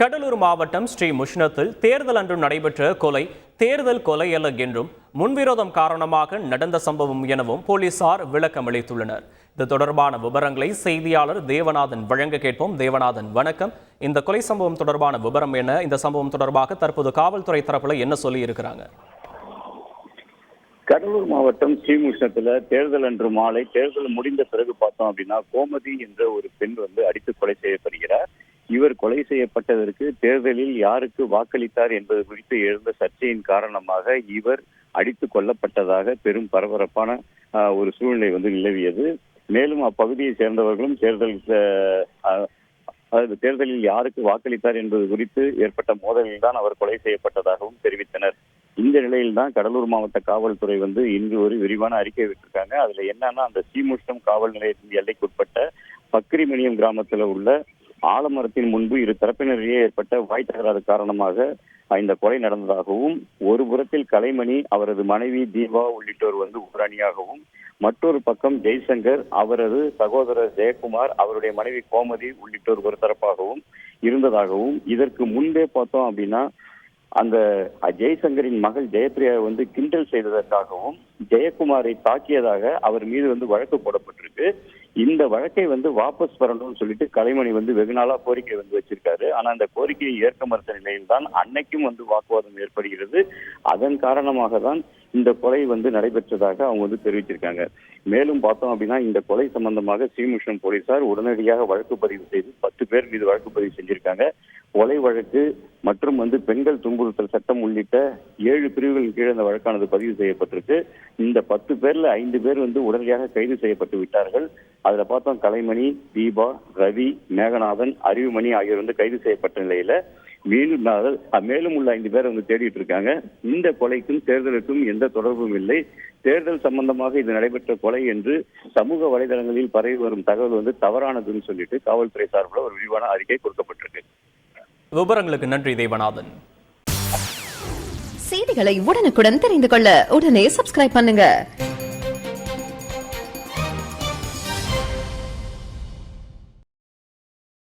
கடலூர் மாவட்டம் ஸ்ரீ முஷ்ணத்தில் தேர்தல் அன்று நடைபெற்ற கொலை தேர்தல் கொலை அல்ல என்றும் முன்விரோதம் காரணமாக நடந்த சம்பவம் எனவும் போலீசார் விளக்கம் அளித்துள்ளனர். இது தொடர்பான விவரங்களை செய்தியாளர் தேவநாதன் வழங்க கேட்போம். தேவநாதன், வணக்கம். இந்த கொலை சம்பவம் தொடர்பான விவரம் என்ன? இந்த சம்பவம் தொடர்பாக தற்போது காவல்துறை தரப்புல என்ன சொல்லி இருக்கிறாங்க? கடலூர் மாவட்டம் ஸ்ரீமுஷ்ணத்துல தேர்தல் அன்று மாலை தேர்தல் முடிந்த பிறகு பார்த்தோம் அப்படின்னா கோமதி என்ற ஒரு பெண் அடித்து கொலை செய்யப்படுகிறார். இவர் கொலை செய்யப்பட்டதற்கு தேர்தலில் யாருக்கு வாக்களித்தார் என்பது குறித்து எழுந்த சர்ச்சையின் காரணமாக இவர் அடித்து கொல்லப்பட்டதாக பெரும் பரபரப்பான ஒரு சூழ்நிலை நிலவியது. மேலும் அப்பகுதியை சேர்ந்தவர்களும் தேர்தலில் யாருக்கு வாக்களித்தார் என்பது குறித்து ஏற்பட்ட மோதலில் தான் அவர் கொலை செய்யப்பட்டதாகவும் தெரிவித்தனர். இந்த நிலையில் தான் கடலூர் மாவட்ட காவல்துறை இன்று ஒரு விரிவான அறிக்கை விட்டிருக்காங்க. அதுல என்னன்னா, அந்த ஸ்ரீமுஷ்ணம் காவல் நிலையத்தின் எல்லைக்குட்பட்ட பக்ரிமணியம் கிராமத்துல உள்ள ஆலமரத்தின் முன்பு இரு தரப்பினரிடையே ஏற்பட்ட வாய் தகராறு காரணமாக இந்த கொலை நடந்ததாகவும், ஒரு புறத்தில் கலைமணி, அவரது மனைவி தீபா உள்ளிட்டோர் ஒரு அணியாகவும், மற்றொரு பக்கம் ஜெய்சங்கர், அவரது சகோதரர் ஜெயக்குமார், அவருடைய மனைவி கோமதி உள்ளிட்டோர் ஒரு தரப்பாகவும் இருந்ததாகவும், இதற்கு முன்பே பார்த்தோம் அப்படின்னா அந்த ஜெய்சங்கரின் மகள் ஜெயப்பிரியா கிண்டல் செய்ததற்காகவும் ஜெயக்குமாரை தாக்கியதாக அவர் மீது வழக்கு போடப்பட்டிருக்கு. இந்த வழக்கை வாபஸ் பெறணும்னு சொல்லிட்டு கலைமணி வெகு நாளா கோரிக்கை வச்சிருக்காரு. ஆனா அந்த கோரிக்கையை ஏற்க மறுத்த நிலையில் தான் அன்னைக்கும் வாக்குவாதம் ஏற்படுகிறது. அதன் காரணமாக தான் இந்த கொலை நடைபெற்றதாக அவங்க தெரிவிச்சிருக்காங்க. மேலும் பார்த்தோம் அப்படின்னா இந்த கொலை சம்பந்தமாக ஸ்ரீமுஷ்ணம் போலீசார் உடனடியாக வழக்கு பதிவு செய்து 10 பேர் மீது வழக்கு பதிவு செஞ்சிருக்காங்க. கொலை வழக்கு மற்றும் பெண்கள் துன்புறுத்தல் சட்டம் உள்ளிட்ட 7 பிரிவுகளின் கீழ் இந்த வழக்கானது பதிவு செய்யப்பட்டிருக்கு. இந்த 10 பேர்ல 5 பேர் உடனடியாக கைது செய்யப்பட்டு விட்டார்கள். அதுல பார்த்தோம் கலைமணி, தீபா, ரவி, மேகநாதன், அறிவுமணி ஆகியோர் கைது செய்யப்பட்ட நிலையில மேலும் உள்ள 5 பேர் தேடிட்டு இருக்காங்க. இந்த கொலைக்கும் தேர்தலுக்கும் எந்த தொடர்பும் இல்லை, தேர்தல் சம்பந்தமாக இது நடைபெற்ற கொலை என்று சமூக வலைதளங்களில் பரவி வரும் தகவல் தவறானதுன்னு சொல்லிட்டு காவல்துறை சார்பில் ஒரு விரிவான அறிக்கை கொடுக்கப்பட்டிருக்கு. விவரங்களுக்கு நன்றி தேவநாதன். செய்திகளை உடனுக்குடன் தெரிந்து கொள்ள உடனே சப்ஸ்கிரைப் பண்ணுங்க.